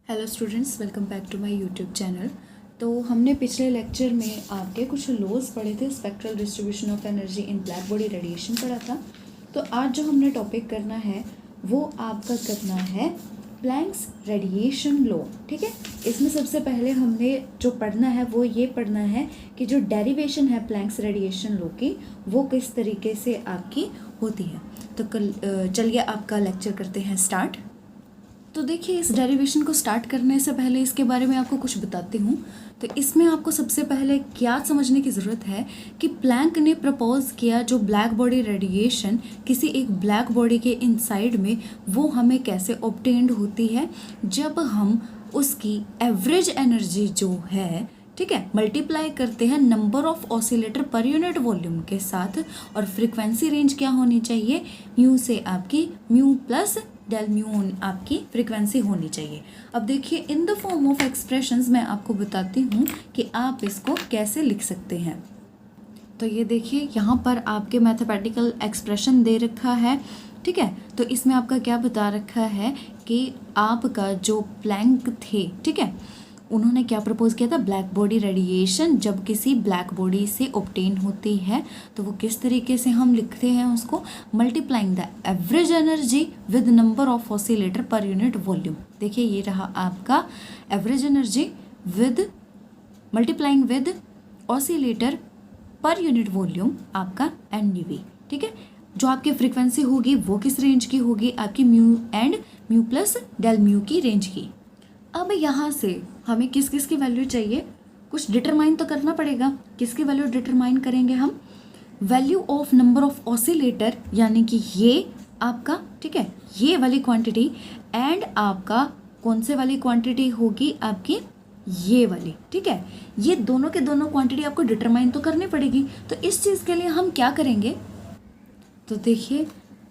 Hello students, welcome back to my YouTube channel. तो हमने पिछले लेक्चर में आपके कुछ लॉज पढ़े थे, spectral distribution of energy in black body radiation पढ़ा था। तो आज जो हमने टॉपिक करना है वो आपका करना है प्लैंक्स रेडिएशन लॉ। ठीक है, इसमें सबसे पहले हमने जो पढ़ना है वो ये पढ़ना है कि जो डेरिवेशन है प्लैंक्स रेडिएशन लॉ की वो किस तरीके से आपकी होती है। तो चलिए आपका लेक्चर करते हैं स्टार्ट। तो देखिए, इस डेरिवेशन को स्टार्ट करने से पहले इसके बारे में आपको कुछ बताती हूँ। तो इसमें आपको सबसे पहले क्या समझने की ज़रूरत है कि प्लैंक ने प्रपोज किया जो ब्लैक बॉडी रेडिएशन किसी एक ब्लैक बॉडी के इनसाइड में वो हमें कैसे ऑब्टेन्ड होती है जब हम उसकी एवरेज एनर्जी जो है, ठीक है, मल्टीप्लाई करते हैं नंबर ऑफ ऑसिलेटर पर यूनिट वॉल्यूम के साथ। और फ्रीक्वेंसी रेंज क्या होनी चाहिए, म्यू से आपकी म्यू प्लस डेल म्यू आपकी फ्रीक्वेंसी होनी चाहिए। अब देखिए, in the form of expressions मैं आपको बताती हूँ कि आप इसको कैसे लिख सकते हैं। तो ये देखिए, यहाँ पर आपके मैथमेटिकल एक्सप्रेशन दे रखा है। ठीक है, तो इसमें आपका क्या बता रखा है कि आपका जो प्लैंक थे, ठीक है, उन्होंने क्या प्रपोज किया था, ब्लैक बॉडी रेडिएशन जब किसी ब्लैक बॉडी से ऑब्टेन होती है तो वो किस तरीके से हम लिखते हैं उसको, multiplying the average energy with number of oscillator पर यूनिट वॉल्यूम। देखिए, ये रहा आपका average energy with multiplying with oscillator पर यूनिट वॉल्यूम आपका NdV। ठीक है, जो आपकी फ्रीक्वेंसी होगी वो किस रेंज की होगी, आपकी mu and mu plus del mu की रेंज की। अब यहाँ से हमें किस किस की वैल्यू चाहिए, कुछ डिटरमाइन तो करना पड़ेगा। किसकी वैल्यू डिटरमाइन करेंगे हम, value of number of oscillator, यानी कि ये आपका, ठीक है, ये वाली क्वांटिटी एंड आपका कौन से वाली क्वांटिटी होगी, आपकी ये वाली। ठीक है, ये दोनों के दोनों क्वांटिटी आपको डिटरमाइन तो करनी पड़ेगी। तो इस चीज़ के लिए हम क्या करेंगे, तो देखिए,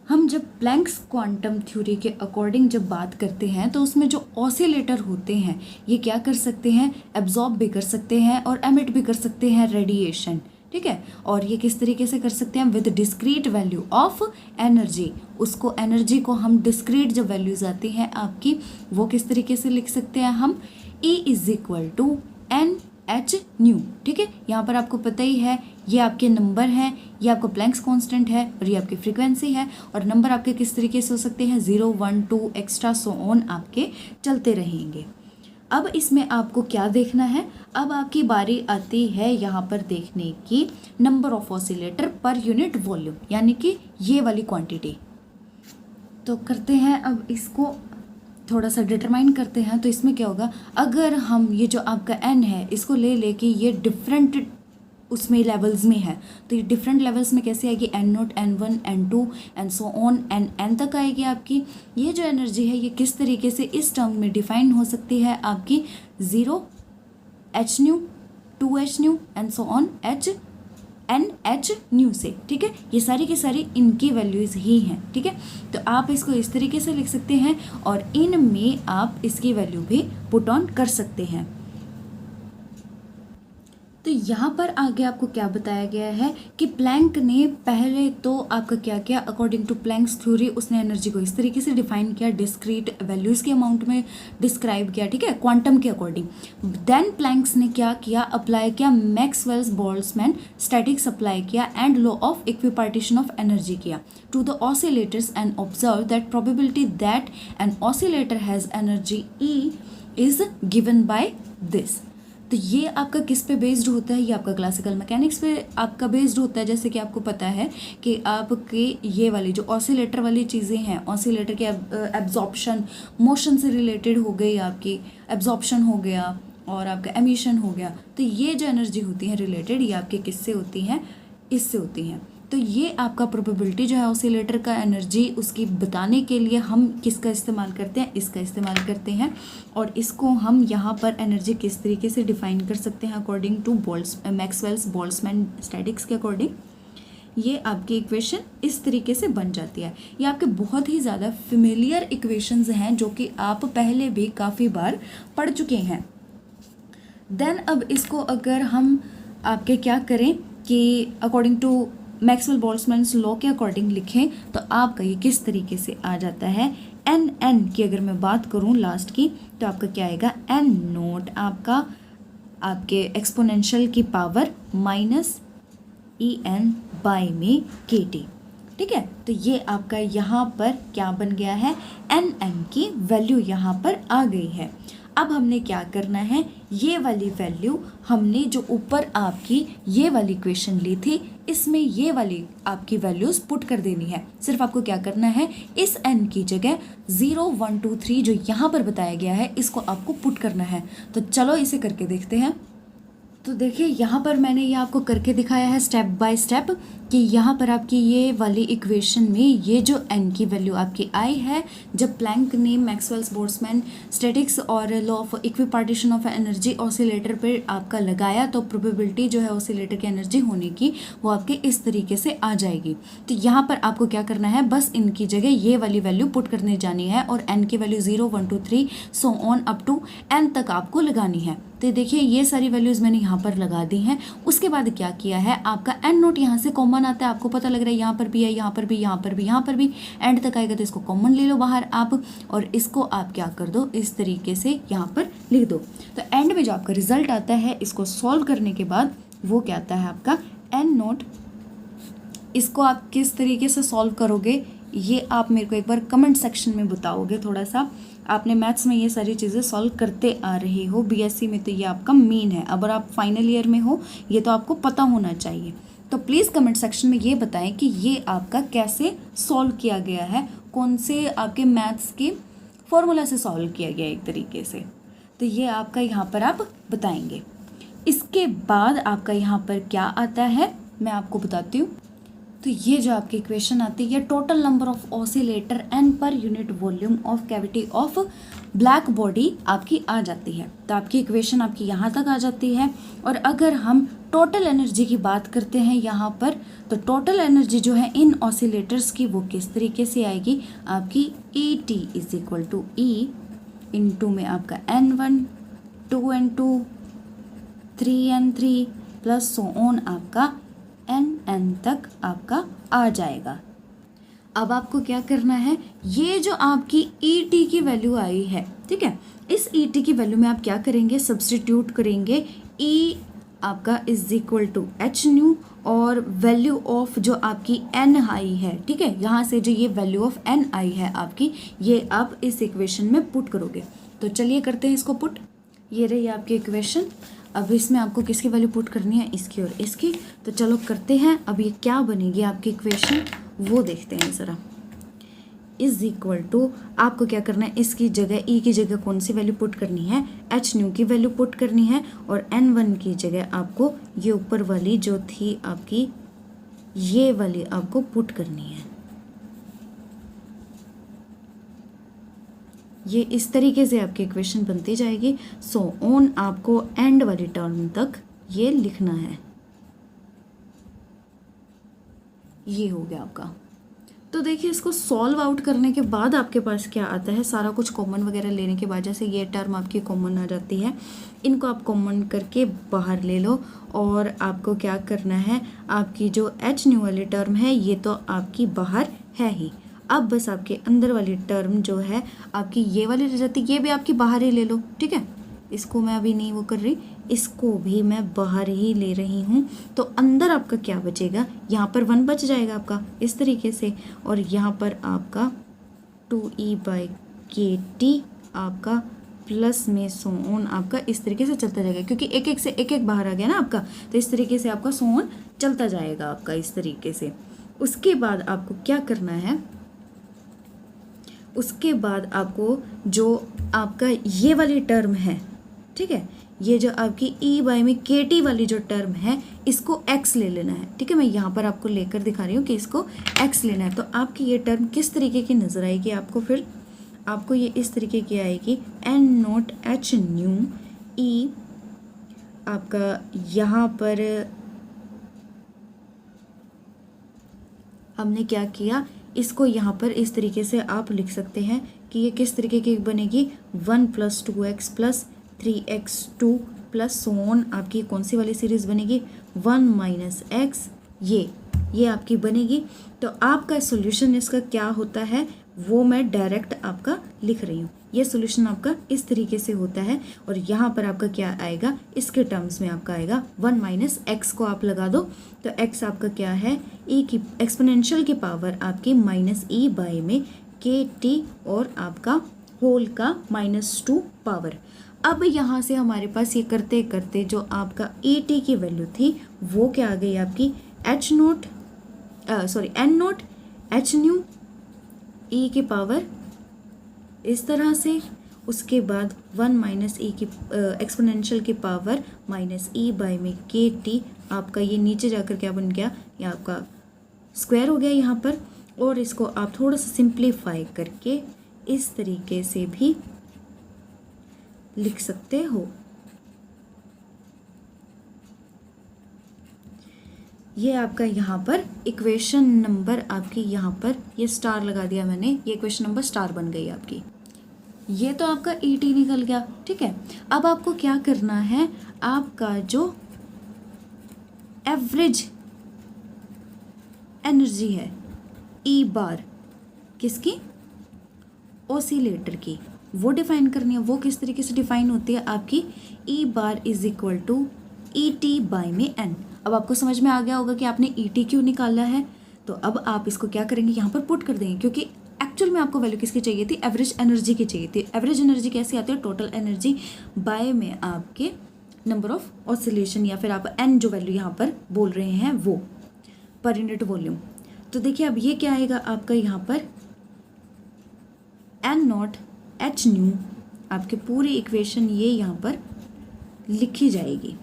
हम जब प्लैंक्स क्वांटम थ्योरी के अकॉर्डिंग जब बात करते हैं तो उसमें जो ऑसिलेटर होते हैं ये क्या कर सकते हैं, एब्जॉर्ब भी कर सकते हैं और एमिट भी कर सकते हैं रेडिएशन। ठीक है, और ये किस तरीके से कर सकते हैं, with discrete value of energy. उसको एनर्जी को हम डिस्क्रीट जब वैल्यूज आती हैं आपकी, वो किस तरीके से लिख सकते हैं हम, E = NH न्यू। ठीक है, यहाँ पर आपको पता ही है ये आपके नंबर हैं, ये आपका प्लैंक्स कांस्टेंट है और ये आपकी फ्रीक्वेंसी है। और नंबर आपके किस तरीके से हो सकते हैं, 0 1 2 एक्स्ट्रा सो ऑन आपके चलते रहेंगे। अब इसमें आपको क्या देखना है, अब आपकी बारी आती है यहाँ पर देखने की नंबर ऑफ ऑसिलेटर पर यूनिट वॉल्यूम, यानी कि ये वाली क्वांटिटी। तो करते हैं अब इसको थोड़ा सा डिटरमाइन करते हैं। तो इसमें क्या होगा, अगर हम ये जो आपका n है इसको ले लेके ये डिफरेंट उसमें लेवल्स में है तो ये डिफरेंट लेवल्स में कैसे आएगी, N0 N1 N2 and so on N तक आएगी आपकी। ये जो एनर्जी है ये किस तरीके से इस टर्म में डिफाइन हो सकती है आपकी, 0 H new 2 H new and so on NH new से। ठीक है, ये सारी की सारी इनकी वैल्यूज ही हैं। ठीक है, तो आप इसको इस तरीके से लिख सकते हैं और इनमें आप इसकी वैल्यू भी पुट ऑन कर सकते हैं। तो यहाँ पर आगे आपको क्या बताया गया है कि प्लैंक ने पहले तो आपका क्या किया, अकॉर्डिंग टू प्लैंक्स थ्योरी उसने एनर्जी को इस तरीके से डिफाइन किया, डिस्क्रीट वैल्यूज़ के अमाउंट में डिस्क्राइब किया, ठीक है, क्वांटम के अकॉर्डिंग। देन प्लैंक्स ने क्या किया, अप्लाई किया मैक्सवेल्स बोल्ट्जमैन स्टैटिक्स अप्लाई किया and law of equipartition of energy किया to the oscillators and observe that probability that an oscillator has energy E is given by this. तो ये आपका किस पे बेस्ड होता है, ये आपका क्लासिकल मैकेनिक्स पे आपका बेस्ड होता है। जैसे कि आपको पता है कि आपके ये वाली जो ऑसिलेटर वाली चीज़ें हैं, ऑसिलेटर के एब्जॉर्प्शन मोशन से रिलेटेड हो गई, आपकी एब्जॉर्प्शन हो गया और आपका एमिशन हो गया। तो ये जो एनर्जी होती है रिलेटेड, ये आपके किससे होती हैं, इससे होती हैं। तो ये आपका प्रोबेबिलिटी जो है ऑसिलेटर का एनर्जी उसकी बताने के लिए हम किसका इस्तेमाल करते हैं, इसका इस्तेमाल करते हैं। और इसको हम यहाँ पर एनर्जी किस तरीके से डिफाइन कर सकते हैं, according to Maxwell's Boltzmann statistics के अकॉर्डिंग। ये आपकी इक्वेशन इस तरीके से बन जाती है। ये आपके बहुत ही ज़्यादा फेमिलियर इक्वेशंस हैं जो कि आप पहले भी काफ़ी बार पढ़ चुके हैं। देन अब इसको अगर हम आपके क्या करें कि according to Maxwell Boltzmann law के अकॉर्डिंग लिखें तो आपका ये किस तरीके से आ जाता है, एन की अगर मैं बात करूँ लास्ट की, तो आपका क्या आएगा, एन नोट आपका आपके एक्सपोनेंशियल की power minus E n by में के टी। ठीक है, तो ये आपका यहाँ पर क्या बन गया है, एन एन की वैल्यू यहाँ पर आ गई है। अब हमने क्या करना है, ये वाली वैल्यू हमने जो ऊपर आपकी ये वाली इक्वेशन ली थी, इसमें ये वाली आपकी वैल्यूज़ पुट कर देनी है। सिर्फ आपको क्या करना है, इस n की जगह 0 1 2 3 जो यहाँ पर बताया गया है, इसको आपको पुट करना है। तो चलो इसे करके देखते हैं। तो देखिए यहाँ पर मैंने ये आपको करके दिखाया है स्टेप बाय स्टेप कि यहाँ पर आपकी ये वाली इक्वेशन में ये जो n की वैल्यू आपकी आई है, जब प्लैंक ने मैक्सवेल्स बोल्ट्जमैन स्टैटिक्स और law of equipartition of energy oscillator पे आपका लगाया, तो प्रोबेबिलिटी जो है ऑसिलेटर की एनर्जी होने की वो आपके इस तरीके से आ जाएगी। तो यहाँ पर आपको क्या करना है, बस इनकी जगह ये वाली वैल्यू पुट करने जानी है और n की value 0 1 2 3 so on up to n तक आपको लगानी है। तो देखिए ये सारी वैल्यूज़ मैंने यहाँ पर लगा दी हैं। उसके बाद क्या किया है, आपका एन नोट यहाँ से कॉमन आता है, आपको पता लग रहा है यहाँ पर भी है, यहाँ पर भी, यहाँ पर भी, यहाँ पर भी, एंड तक आएगा तो इसको कॉमन ले लो बाहर आप, और इसको आप क्या कर दो, इस तरीके से यहाँ पर लिख दो। तो एंड में जो आपका रिजल्ट आता है, इसको सॉल्व करने के बाद वो क्या आता है आपका एन नोट। इसको आप किस तरीके से सॉल्व करोगे ये आप मेरे को एक बार कमेंट सेक्शन में बताओगे। थोड़ा सा आपने मैथ्स में ये सारी चीज़ें सॉल्व करते आ रहे हो, बीएससी में तो ये आपका मेन है, अगर आप फाइनल ईयर में हो ये तो आपको पता होना चाहिए। तो प्लीज़ कमेंट सेक्शन में ये बताएं कि ये आपका कैसे सॉल्व किया गया है, कौन से आपके मैथ्स के फॉर्मूला से सॉल्व किया गया एक तरीके से, तो ये आपका यहाँ पर आप बताएंगे। इसके बाद आपका यहाँ पर क्या आता है मैं आपको बताती हूँ। तो ये जो आपकी इक्वेशन आती है, total number of oscillator N पर unit volume of cavity of black body आपकी आ जाती है। तो आपकी इक्वेशन आपकी यहाँ तक आ जाती है। और अगर हम टोटल एनर्जी की बात करते हैं यहाँ पर, तो टोटल एनर्जी जो है इन ऑसिलेटर्स की वो किस तरीके से आएगी, आपकी E T is equal to E into में आपका N1 2N2 3N3 plus so on आपका N तक आपका आ जाएगा। अब आपको क्या करना है, ये जो आपकी ई टी की वैल्यू आई है, ठीक है, इस ई टी की वैल्यू में आप क्या करेंगे, सब्सटीट्यूट करेंगे ई आपका is equal to h nu और वैल्यू ऑफ जो आपकी एन आई है, ठीक है, यहाँ से जो ये वैल्यू ऑफ एन आई है आपकी, ये आप इस इक्वेशन में पुट करोगे। तो चलिए करते हैं इसको पुट। ये रही आपकी इक्वेशन। अब इसमें आपको किसकी वैल्यू पुट करनी है, इसकी और इसकी। तो चलो करते हैं। अब ये क्या बनेगी आपकी इक्वेशन वो देखते हैं ज़रा। इज इक्वल टू आपको क्या करना है, इसकी जगह ई की जगह कौन सी वैल्यू पुट करनी है, एच न्यू की वैल्यू पुट करनी है, और N1 की जगह आपको ये ऊपर वाली जो थी आपकी ये वाली आपको पुट करनी है। ये इस तरीके से आपकी इक्वेशन बनती जाएगी। सो ऑन आपको एंड वाली टर्म तक ये लिखना है। ये हो गया आपका। तो देखिए इसको सॉल्व आउट करने के बाद आपके पास क्या आता है, सारा कुछ कॉमन वगैरह लेने के बाद जैसे ये टर्म आपकी कॉमन आ जाती है, इनको आप कॉमन करके बाहर ले लो। और आपको क्या करना है, आपकी जो एच न्यू वाली टर्म है ये तो आपकी बाहर है ही। अब बस आपके अंदर वाली टर्म जो है आपकी ये वाली रह जाती है, ये भी आपकी बाहर ही ले लो, ठीक है। इसको मैं अभी नहीं वो कर रही, इसको भी मैं बाहर ही ले रही हूँ। तो अंदर आपका क्या बचेगा, यहाँ पर 1 बच जाएगा आपका इस तरीके से, और यहाँ पर आपका 2E/KT आपका प्लस में सो ऑन आपका इस तरीके से चलता जाएगा, क्योंकि एक एक से एक एक बाहर आ गया ना आपका, तो इस तरीके से आपका सो ऑन चलता जाएगा आपका इस तरीके से। उसके बाद आपको क्या करना है, उसके बाद आपको जो आपका ये वाली टर्म है, ठीक है, ये जो आपकी E/KT वाली जो टर्म है इसको x ले लेना है, ठीक है। मैं यहाँ पर आपको लेकर दिखा रही हूँ कि इसको x लेना है। तो आपकी ये टर्म किस तरीके की नज़र आएगी आपको, फिर आपको ये इस तरीके की आएगी, N0 H न्यू E आपका यहाँ पर हमने क्या किया, इसको यहाँ पर इस तरीके से आप लिख सकते हैं कि ये किस तरीके की बनेगी, 1 + 2x + 3x2 plus so on आपकी कौन सी वाली सीरीज़ बनेगी, 1 - x ये ये आपकी बनेगी। तो आपका सॉल्यूशन इसका क्या होता है वो मैं डायरेक्ट आपका लिख रही हूँ। ये सॉल्यूशन आपका इस तरीके से होता है और यहाँ पर आपका क्या आएगा, इसके टर्म्स में आपका आएगा 1 माइनस एक्स को आप लगा दो तो एक्स आपका क्या है, ई की एक्सपोनेंशियल की पावर आपकी माइनस ई बाई में के टी और आपका होल का -2 पावर। अब यहाँ से हमारे पास ये करते करते जो आपका ए टी की वैल्यू थी वो क्या आ गई आपकी h naught n naught h nu e की पावर इस तरह से, उसके बाद 1 माइनस ई की एक्सपोनेंशियल की पावर माइनस ई बाई में के टी आपका ये नीचे जाकर क्या बन गया, ये आपका स्क्वायर हो गया यहाँ पर। और इसको आप थोड़ा सा सिंप्लीफाई करके इस तरीके से भी लिख सकते हो। ये आपका यहाँ पर इक्वेशन नंबर आपकी यहाँ पर ये स्टार लगा दिया मैंने, ये इक्वेशन नंबर स्टार बन गई आपकी। ये तो आपका ई टी निकल गया, ठीक है। अब आपको क्या करना है, आपका जो एवरेज एनर्जी है ई बार किसकी, ओसिलेटर की, वो डिफाइन करनी है। वो किस तरीके से डिफाइन होती है आपकी, e bar is equal to e t by में एन। अब आपको समझ में आ गया होगा कि आपने ई टी क्यों निकाला है। तो अब आप इसको क्या करेंगे, यहाँ पर पुट कर देंगे, क्योंकि एक्चुअल में आपको वैल्यू किसकी चाहिए थी, एवरेज एनर्जी की चाहिए थी। एवरेज एनर्जी कैसे आती है, टोटल एनर्जी बाय में आपके नंबर ऑफ ऑसिलेशन या फिर आप एन जो वैल्यू यहाँ पर बोल रहे हैं वो पर यूनिट वॉल्यूम। तो देखिए अब ये क्या आएगा आपका यहाँ पर एन नॉट एच न्यू, आपके पूरी इक्वेशन ये यहाँ पर लिखी जाएगी।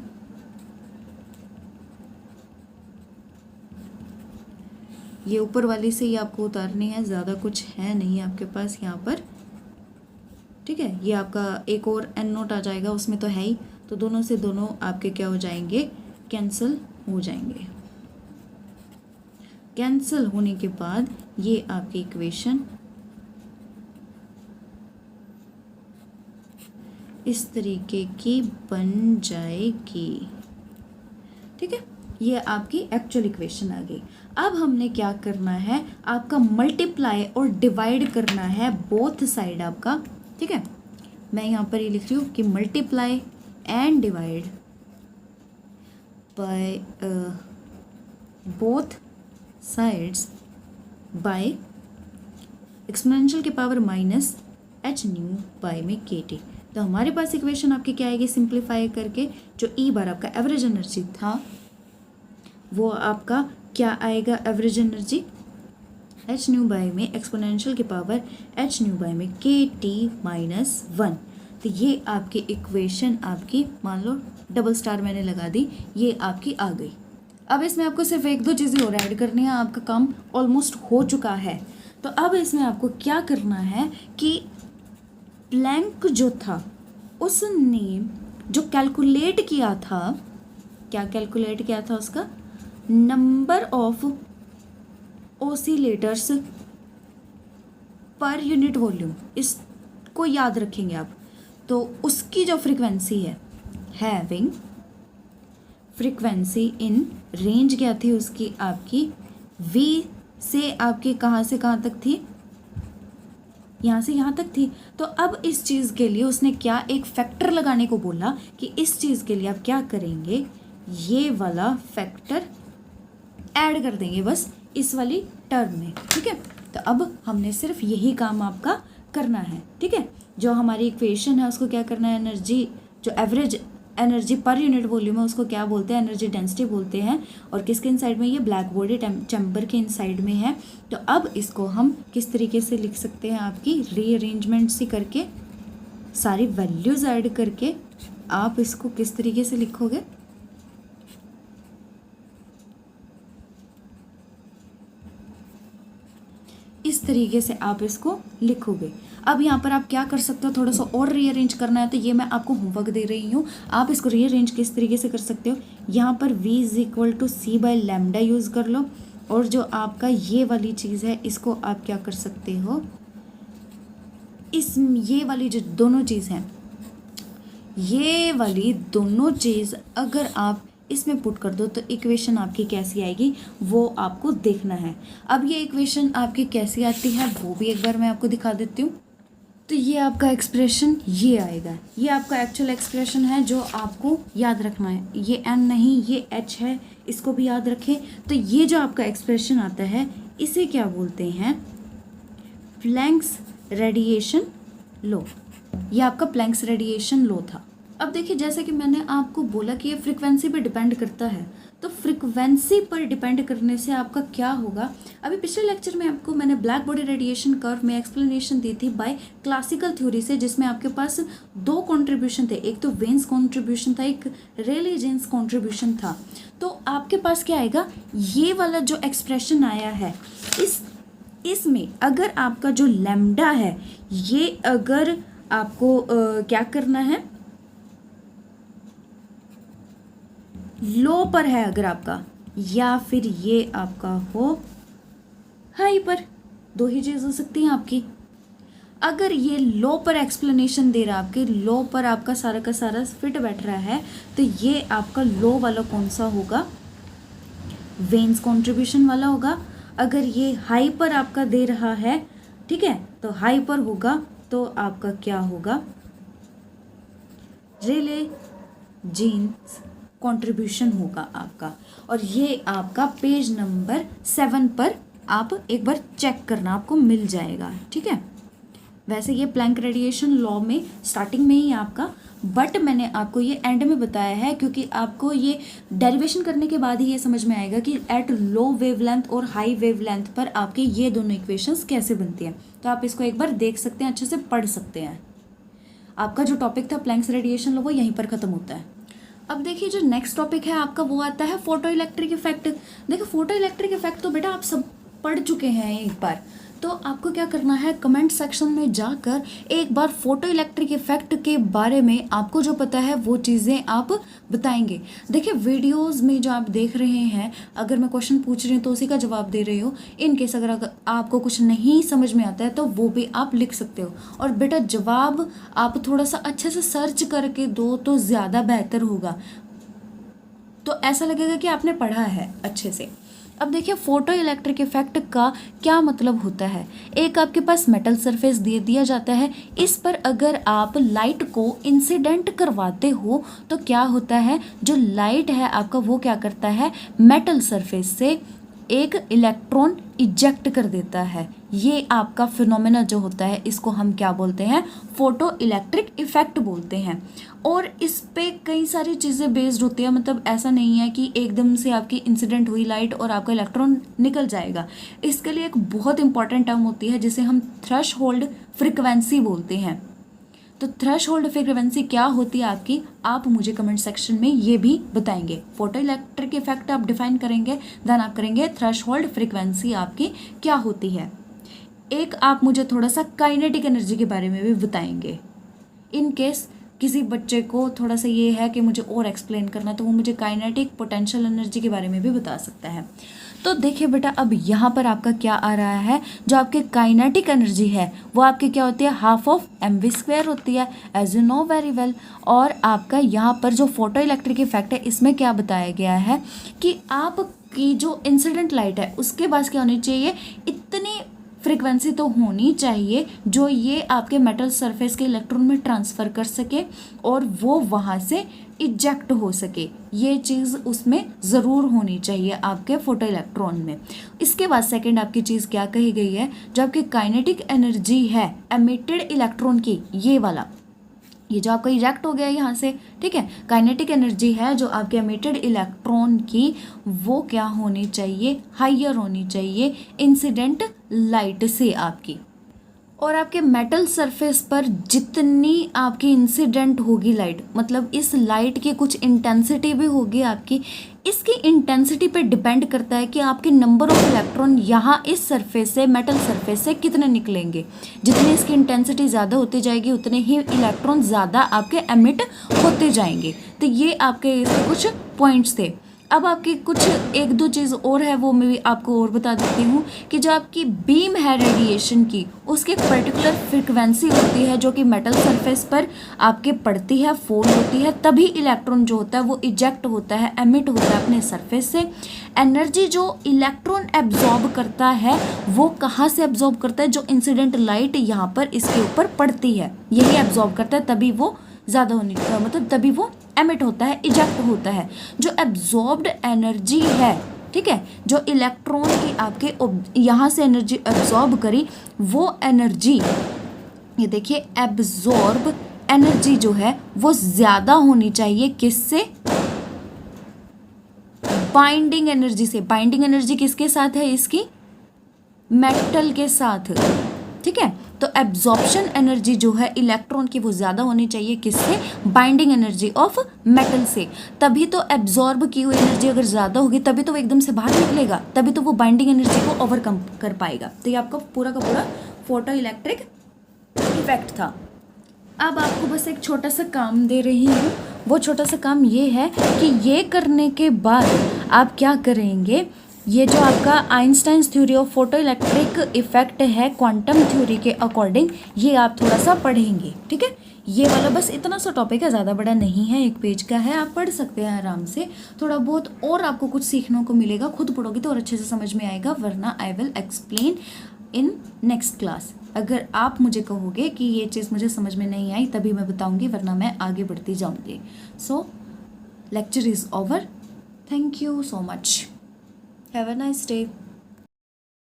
ये ऊपर वाली से ही आपको उतारनी है, ज़्यादा कुछ है नहीं आपके पास यहाँ पर, ठीक है। ये आपका एक और एन नोट आ जाएगा, उसमें तो है ही, तो दोनों से दोनों आपके क्या हो जाएंगे, कैंसिल हो जाएंगे। कैंसिल होने के बाद ये आपकी इक्वेशन इस तरीके की बन जाएगी, ठीक है। ये आपकी एक्चुअल इक्वेशन आ गई। अब हमने क्या करना है, आपका मल्टीप्लाई और डिवाइड करना है बोथ साइड आपका, ठीक है। मैं यहाँ पर ये लिख रही हूँ कि multiply and divide by both sides by exponential की power minus h nu by में के टी। तो हमारे पास इक्वेशन आपकी क्या आएगी, सिंप्लीफाई करके जो ई बार आपका एवरेज एनर्जी था वो आपका क्या आएगा, average energy h nu by में एक्सपोनेंशियल की पावर एच न्यू बाय में के टी -1। तो ये आपकी इक्वेशन आपकी मान लो डबल स्टार मैंने लगा दी, ये आपकी आ गई। अब इसमें आपको सिर्फ एक दो चीज़ें और ऐड करनी है, आपका काम ऑलमोस्ट हो चुका है। तो अब इसमें आपको क्या करना है कि प्लैंक जो था उसने जो कैलकुलेट किया था, क्या कैलकुलेट किया था, उसका नंबर ऑफ ओसिलेटर्स पर यूनिट वॉल्यूम, इसको याद रखेंगे आप। तो उसकी जो फ्रीक्वेंसी है, हैविंग फ्रीक्वेंसी इन रेंज क्या थी उसकी, आपकी v से आपकी कहाँ से कहाँ तक थी, यहाँ से यहाँ तक थी। तो अब इस चीज़ के लिए उसने क्या एक फैक्टर लगाने को बोला कि इस चीज़ के लिए आप क्या करेंगे, ये वाला फैक्टर ऐड कर देंगे बस इस वाली टर्म में, ठीक है। तो अब हमने सिर्फ यही काम आपका करना है, ठीक है। जो हमारी इक्वेशन है उसको क्या करना है, एनर्जी जो एवरेज एनर्जी पर यूनिट वॉल्यूम है उसको क्या बोलते हैं, एनर्जी डेंसिटी बोलते हैं। और किसके इनसाइड में, ये ब्लैक बॉडी चैम्बर के इनसाइड में है। तो अब इसको हम किस तरीके से लिख सकते हैं, आपकी रीअरेंजमेंट सी करके सारी वैल्यूज़ ऐड करके आप इसको किस तरीके से लिखोगे, इस तरीके से आप इसको लिखोगे। अब यहाँ पर आप क्या कर सकते हो, थोड़ा सा और रीअरेंज करना है तो ये मैं आपको होमवर्क दे रही हूँ। आप इसको रीअरेंज किस तरीके से कर सकते हो, यहाँ पर v = c/λ यूज़ कर लो। और जो आपका ये वाली चीज़ है इसको आप क्या कर सकते हो, ये वाली जो दोनों चीज़ हैं, ये वाली दोनों चीज़ अगर आप इसमें पुट कर दो तो इक्वेशन आपकी कैसी आएगी वो आपको देखना है। अब ये इक्वेशन आपकी कैसी आती है वो भी एक बार मैं आपको दिखा देती हूँ। तो ये आपका एक्सप्रेशन ये आएगा, ये आपका एक्चुअल एक्सप्रेशन है जो आपको याद रखना है। ये n नहीं, ये h है, इसको भी याद रखें। तो ये जो आपका एक्सप्रेशन आता है इसे क्या बोलते हैं, प्लैंक्स रेडिएशन लॉ। ये आपका प्लैंक्स रेडिएशन लॉ था। अब देखिए जैसे कि मैंने आपको बोला कि ये फ्रीक्वेंसी पे डिपेंड करता है, तो फ्रीक्वेंसी पर डिपेंड करने से आपका क्या होगा। अभी पिछले लेक्चर में आपको मैंने ब्लैक बॉडी रेडिएशन कर्व में एक्सप्लेनेशन दी थी बाय क्लासिकल थ्योरी से, जिसमें आपके पास 2 कंट्रीब्यूशन थे, एक तो वेन्स कंट्रीब्यूशन था, एक रेले जीन्स कंट्रीब्यूशन था। तो आपके पास क्या आएगा, ये वाला जो एक्सप्रेशन आया है इसमें अगर आपका जो लैम्डा है ये अगर आपको क्या करना है, लो पर है अगर आपका, या फिर ये आपका हो हाई पर, 2 ही चीज़ हो सकती हैं आपकी। अगर ये लो पर एक्सप्लेनेशन दे रहा है, आपके लो पर आपका सारा का सारा फिट बैठ रहा है, तो ये आपका लो वाला कौन सा होगा, वेन्स कंट्रीब्यूशन वाला होगा। अगर ये हाई पर आपका दे रहा है, ठीक है, तो हाई पर होगा तो आपका क्या होगा, रेले जीन्स कंट्रीब्यूशन होगा आपका। और ये आपका पेज नंबर 7 पर आप एक बार चेक करना, आपको मिल जाएगा, ठीक है। वैसे ये प्लैंक रेडिएशन लॉ में स्टार्टिंग में ही आपका, बट मैंने आपको ये एंड में बताया है क्योंकि आपको ये डेरिवेशन करने के बाद ही ये समझ में आएगा कि एट लो वेवलेंथ और हाई वेवलेंथ पर आपके ये दोनों इक्वेशंस कैसे बनती हैं। तो आप इसको एक बार देख सकते हैं, अच्छे से पढ़ सकते हैं। आपका जो टॉपिक था प्लैंक्स रेडिएशन लॉ वो यहीं पर ख़त्म होता है। अब देखिए जो नेक्स्ट टॉपिक है आपका वो आता है फोटो इलेक्ट्रिक इफेक्ट। देखो फोटो इलेक्ट्रिक इफेक्ट तो बेटा आप सब पढ़ चुके हैं एक बार, तो आपको क्या करना है, कमेंट सेक्शन में जाकर एक बार फोटो इलेक्ट्रिक इफेक्ट के बारे में आपको जो पता है वो चीज़ें आप बताएंगे। देखिए वीडियोस में जो आप देख रहे हैं, अगर मैं क्वेश्चन पूछ रही हूँ तो उसी का जवाब दे रही हूँ। इन केस अगर आपको कुछ नहीं समझ में आता है तो वो भी आप लिख सकते हो। और बेटा जवाब आप थोड़ा सा अच्छे से सर्च करके दो तो ज़्यादा बेहतर होगा, तो ऐसा लगेगा कि आपने पढ़ा है अच्छे से। अब देखिए फोटो इलेक्ट्रिक इफेक्ट का क्या मतलब होता है। एक आपके पास मेटल सरफेस दे दिया जाता है, इस पर अगर आप लाइट को इंसिडेंट करवाते हो तो क्या होता है, जो लाइट है आपका वो क्या करता है, मेटल सरफेस से एक इलेक्ट्रॉन इजेक्ट कर देता है। ये आपका फिनोमेना जो होता है इसको हम क्या बोलते हैं, फोटो इलेक्ट्रिक इफेक्ट बोलते हैं। और इस पे कई सारी चीज़ें बेस्ड होती है, मतलब ऐसा नहीं है कि एकदम से आपकी इंसिडेंट हुई लाइट और आपका इलेक्ट्रॉन निकल जाएगा। इसके लिए एक बहुत इंपॉर्टेंट टर्म होती है जिसे हम थ्रेशहोल्ड फ्रीक्वेंसी बोलते हैं। तो थ्रेशहोल्ड फ्रीक्वेंसी क्या होती है आपकी, आप मुझे कमेंट सेक्शन में ये भी बताएंगे। फोटो इलेक्ट्रिक इफेक्ट आप डिफाइन करेंगे, देन आप करेंगे थ्रेशहोल्ड फ्रीक्वेंसी आपकी क्या होती है। एक आप मुझे थोड़ा सा काइनेटिक एनर्जी के बारे में भी बताएंगे। इन केस किसी बच्चे को थोड़ा सा ये है कि मुझे और एक्सप्लेन करना है तो वो मुझे काइनेटिक पोटेंशियल एनर्जी के बारे में भी बता सकता है। तो देखिए बेटा अब यहाँ पर आपका क्या आ रहा है, जो आपके काइनेटिक एनर्जी है वो आपकी क्या होती है, हाफ ऑफ mv² होती है, as you know very well. और आपका यहाँ पर जो फोटो इलेक्ट्रिक इफेक्ट है इसमें क्या बताया गया है कि आपकी जो इंसिडेंट लाइट है उसके पास क्या होनी चाहिए, इतनी फ्रीक्वेंसी तो होनी चाहिए जो ये आपके मेटल सरफेस के इलेक्ट्रॉन में ट्रांसफ़र कर सके और वो वहाँ से इजेक्ट हो सके। ये चीज़ उसमें ज़रूर होनी चाहिए आपके फोटो इलेक्ट्रॉन में। इसके बाद सेकंड आपकी चीज़ क्या कही गई है, जो आपकी काइनेटिक एनर्जी है एमिटेड इलेक्ट्रॉन की, ये वाला, ये जो आपका इजेक्ट हो गया यहाँ से, ठीक है, काइनेटिक एनर्जी है जो आपके एमिटेड इलेक्ट्रॉन की वो क्या होनी चाहिए, हाइयर होनी चाहिए इंसिडेंट लाइट से आपकी। और आपके मेटल सरफेस पर जितनी आपकी इंसिडेंट होगी लाइट, मतलब इस लाइट की कुछ इंटेंसिटी भी होगी आपकी, इसकी इंटेंसिटी पे डिपेंड करता है कि आपके नंबर ऑफ इलेक्ट्रॉन यहाँ इस सरफेस से, मेटल सरफेस से कितने निकलेंगे। जितनी इसकी इंटेंसिटी ज़्यादा होती जाएगी उतने ही इलेक्ट्रॉन ज़्यादा आपके एमिट होते जाएंगे। तो ये आपके कुछ पॉइंट्स थे। अब आपकी कुछ एक दो चीज़ और है, वो मैं भी आपको और बता देती हूँ कि जो आपकी बीम है रेडिएशन की, उसकी एक पर्टिकुलर फ्रिक्वेंसी होती है जो कि मेटल सरफेस पर आपके पड़ती है, फॉल होती है, तभी इलेक्ट्रॉन जो होता है वो इजेक्ट होता है, एमिट होता है अपने सरफेस से। एनर्जी जो इलेक्ट्रॉन एब्जॉर्ब करता है वो कहाँ से एब्जॉर्ब करता है? जो इंसिडेंट लाइट यहाँ पर इसके ऊपर पड़ती है, यही एब्जॉर्ब करता है, तभी वो ज़्यादा होने का मतलब तभी वो एमिट होता है, इजेक्ट होता है। जो एब्जॉर्ब्ड एनर्जी है, ठीक है, जो इलेक्ट्रॉन की आपके यहाँ से एनर्जी एब्जॉर्ब करी, वो एनर्जी, ये देखिए, एब्जॉर्ब एनर्जी जो है वो ज़्यादा होनी चाहिए किससे? बाइंडिंग एनर्जी से। बाइंडिंग एनर्जी किसके साथ है इसकी? मेटल के साथ, ठीक है। तो एब्जॉर्प्शन एनर्जी जो है इलेक्ट्रॉन की वो ज़्यादा होनी चाहिए किससे? बाइंडिंग एनर्जी ऑफ मेटल से। तभी तो एब्जॉर्ब की हुई एनर्जी अगर ज़्यादा होगी तभी तो वो एकदम से बाहर निकलेगा, तभी तो वो बाइंडिंग एनर्जी को ओवरकम कर पाएगा। तो ये आपका पूरा का पूरा फोटो इलेक्ट्रिक इफेक्ट था। अब आपको बस एक छोटा सा काम दे रही हूँ, वो छोटा सा काम ये है कि ये करने के बाद आप क्या करेंगे, ये जो आपका Einstein's theory of photo electric effect है क्वांटम थ्योरी के अकॉर्डिंग, ये आप थोड़ा सा पढ़ेंगे, ठीक है। ये वाला बस इतना सा टॉपिक है, ज़्यादा बड़ा नहीं है, 1 पेज का है, आप पढ़ सकते हैं आराम से। थोड़ा बहुत और आपको कुछ सीखने को मिलेगा, खुद पढ़ोगे तो और अच्छे से समझ में आएगा, वरना I will explain in next class. अगर आप मुझे कहोगे कि ये चीज़ मुझे समझ में नहीं आई तभी मैं बताऊंगी, वरना मैं आगे बढ़ती जाऊंगी। सो lecture is over. Thank you so much. Have a nice day.